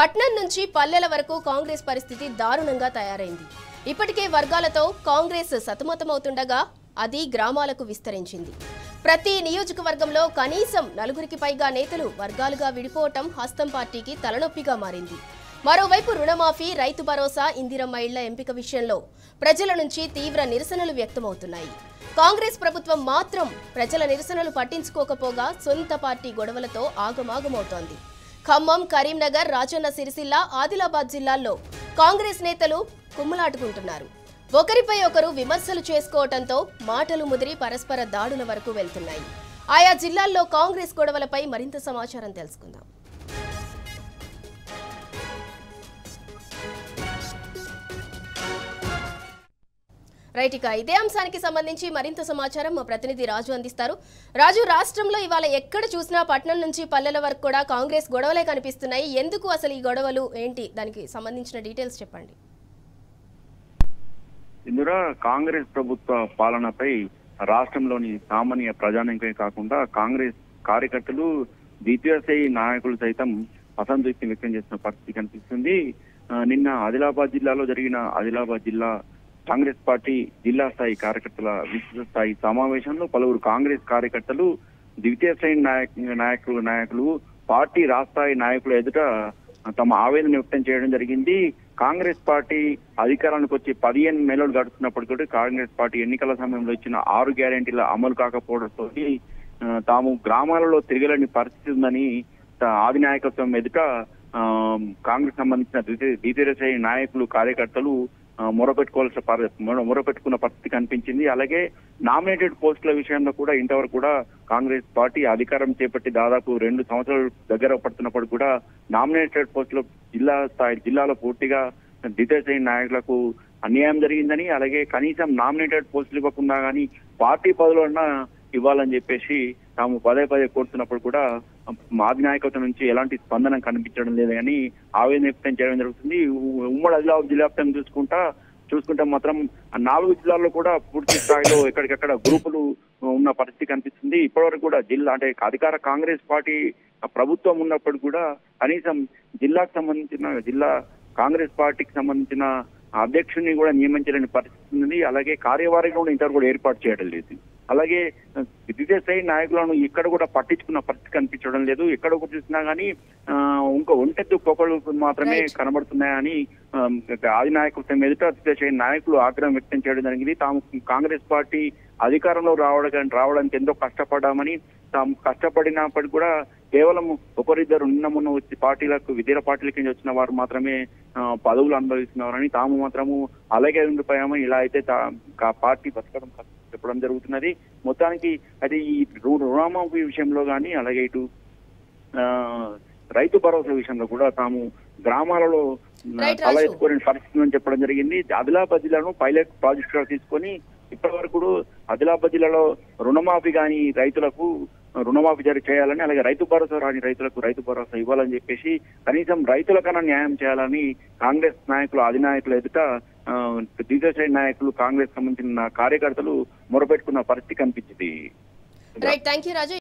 పట్నం నుంచి పల్లెల వరకు కాంగ్రెస్ పరిస్థితి దారుణంగా తయారైంది. ఇప్పటికే వర్గాలతో కాంగ్రెస్ సతమతమవుతుండగా అది గ్రామాలకు విస్తరించింది. ప్రతి నియోజకవర్గంలో కనీసం 4కి పైగా నేతలు వర్గాలుగా విడిపోవటం హస్తం పార్టీకి తలనొప్పిగా మారింది. మరోవైపు రుణమాఫీ, రైతు భరోసా, ఇందిరమ్మ ఇళ్ల ఎంపిక విషయంలో ప్రజల నుంచి తీవ్ర నిరసనలు వ్యక్తమవుతున్నాయి. కాంగ్రెస్ ప్రభుత్వం మాత్రం ప్రజల నిరసనలు పట్టించుకోకపోగా సొంత పార్టీ గొడవలతో ఆగమాగమవుతోంది. ఖమ్మం, కరీంనగర్, రాజన్న సిరిసిల్ల, ఆదిలాబాద్ జిల్లాల్లో కాంగ్రెస్ నేతలు కుమ్ములాటుకుంటున్నారు. ఒకరిపై ఒకరు విమర్శలు చేసుకోవడంతో మాటలు ముదిరి పరస్పర దాడుల వరకు వెళ్తున్నాయి. ఆయా జిల్లాల్లో కాంగ్రెస్ గొడవలపై మరింత సమాచారం తెలుసుకుందాం. రైట్, ఇక ఇదే అంశానికి సంబంధించి మరింత సమాచారం మా ప్రతినిధి రాజు అందిస్తారు. రాజు, రాష్ట్రంలో ఇవాళ ఎక్కడ చూసినా పట్నం నుంచి పల్లెల వరకు కూడా కాంగ్రెస్ గొడవలే కనిపిస్తున్నాయి. ఎందుకు అసలు ఈ గొడవలు ఏంటి? దానికి సంబంధించిన డీటెయిల్స్ చెప్పండి. ఇందులో కాంగ్రెస్ ప్రభుత్వ పాలనపై రాష్ట్రంలోని సామాన్య ప్రజానికమే కాకుండా కాంగ్రెస్ కార్యకర్తలు, ద్వితీయ స్థాయి నాయకులు సైతం అసంతృప్తి వ్యక్తం చేసిన పరిస్థితి కనిపిస్తుంది. నిన్న ఆదిలాబాద్ జిల్లాలో జరిగిన ఆదిలాబాద్ జిల్లా కాంగ్రెస్ పార్టీ జిల్లా స్థాయి కార్యకర్తల విస్తృత స్థాయి సమావేశంలో పలువురు కాంగ్రెస్ కార్యకర్తలు, ద్వితీయ స్థాయి నాయకులు పార్టీ రాష్ట్రాయి నాయకుల ఎదుట తమ ఆవేదన వ్యక్తం చేయడం జరిగింది. కాంగ్రెస్ పార్టీ అధికారానికి వచ్చి 15 నెలలు గడుస్తున్నప్పటికీ కాంగ్రెస్ పార్టీ ఎన్నికల సమయంలో ఇచ్చిన 6 గ్యారెంటీల అమలు కాకపోవడంతో తాము గ్రామాలలో తిరగలేని పరిస్థితి ఉందని ఆది నాయకత్వం ఎదుట కాంగ్రెస్ సంబంధించిన ద్వితీయ స్థాయి నాయకులు, కార్యకర్తలు మొరపెట్టుకున్న పరిస్థితి కనిపించింది. అలాగే నామినేటెడ్ పోస్టుల విషయంలో కూడా ఇంతవరకు కూడా కాంగ్రెస్ పార్టీ అధికారం చేపట్టి దాదాపు 2 సంవత్సరాలు దగ్గర పడుతున్నప్పుడు కూడా నామినేటెడ్ పోస్టులు జిల్లాలో పూర్తిగా ద్వితీయ శ్రేణి నాయకులకు అన్యాయం జరిగిందని, అలాగే కనీసం నామినేటెడ్ పోస్టులు ఇవ్వకుండా కానీ పార్టీ పదవులన్నా ఇవ్వాలని చెప్పేసి తాము పదే కోరుతున్నప్పుడు కూడా మాది నాయకత్వం నుంచి ఎలాంటి స్పందన కనిపించడం లేదని ఆవేదన వ్యక్తం చేయడం జరుగుతుంది. ఉమ్మడి ఆదిలాబాద్ జిల్లా వ్యాప్తంగా చూసుకుంటే మాత్రం 4 జిల్లాల్లో కూడా పూర్తి స్థాయిలో ఎక్కడికక్కడ గ్రూపులు ఉన్న పరిస్థితి కనిపిస్తుంది. ఇప్పటివరకు కూడా జిల్లా అంటే అధికార కాంగ్రెస్ పార్టీ ప్రభుత్వం ఉన్నప్పుడు కూడా కనీసం జిల్లా కాంగ్రెస్ పార్టీకి సంబంధించిన అధ్యక్షుడిని కూడా నియమించలేని పరిస్థితి ఉంది. అలాగే కార్యవారిని కూడా ఇంతవరకు కూడా ఏర్పాటు చేయడం లేదు. అలాగే ద్వితీయ స్థాయి నాయకులను ఇక్కడ కూడా పట్టించుకున్న పరిస్థితి కనిపించడం లేదు. ఎక్కడ చూసినా కానీ ఇంకో ఒంటెత్తు పొగలు మాత్రమే కనబడుతున్నాయని ఆది నాయకత్వం ఎదుట ద్వితీయ స్థాయి నాయకులు ఆగ్రహం వ్యక్తం చేయడం జరిగింది. తాము కాంగ్రెస్ పార్టీ అధికారంలో రావడానికి ఎంతో కష్టపడ్డామని, తాము కష్టపడినప్పటికీ కూడా కేవలం ఒకరిద్దరు మొన్న వచ్చి విద్యా పార్టీల కింద వచ్చిన వారు మాత్రమే పదవులు అనుభవిస్తున్నారని, తాము మాత్రము అలాగే ఉండిపోయామని, ఇలా అయితే పార్టీ బతకడం చెప్పడం జరుగుతున్నది. మొత్తానికి అది ఈ రుణమాఫీ విషయంలో కానీ, అలాగే ఇటు రైతు భరోసా విషయంలో కూడా తాము గ్రామాలలో తల ఎత్తుకోలేని పరిస్థితి అని చెప్పడం జరిగింది. ఆదిలాబాద్ జిల్లాను పైలట్ ప్రాజెక్ట్ గా తీసుకొని ఇప్పటి వరకు ఆదిలాబాద్ జిల్లాలో రుణమాఫీ కానీ రైతులకు రుణమాఫీ చేయాలని, అలాగే రైతు భరోసా రాని రైతులకు రైతు భరోసా ఇవ్వాలని చెప్పేసి కనీసం రైతులకన్నా న్యాయం చేయాలని కాంగ్రెస్ నాయకులు, అధినాయకులు ఎదుట ద్వితీయ శ్రేణి నాయకులు, కాంగ్రెస్ సంబంధించిన కార్యకర్తలు మొరపెట్టుకున్న పరిస్థితి కనిపించింది. రైట్, థాంక్యూ రాజు.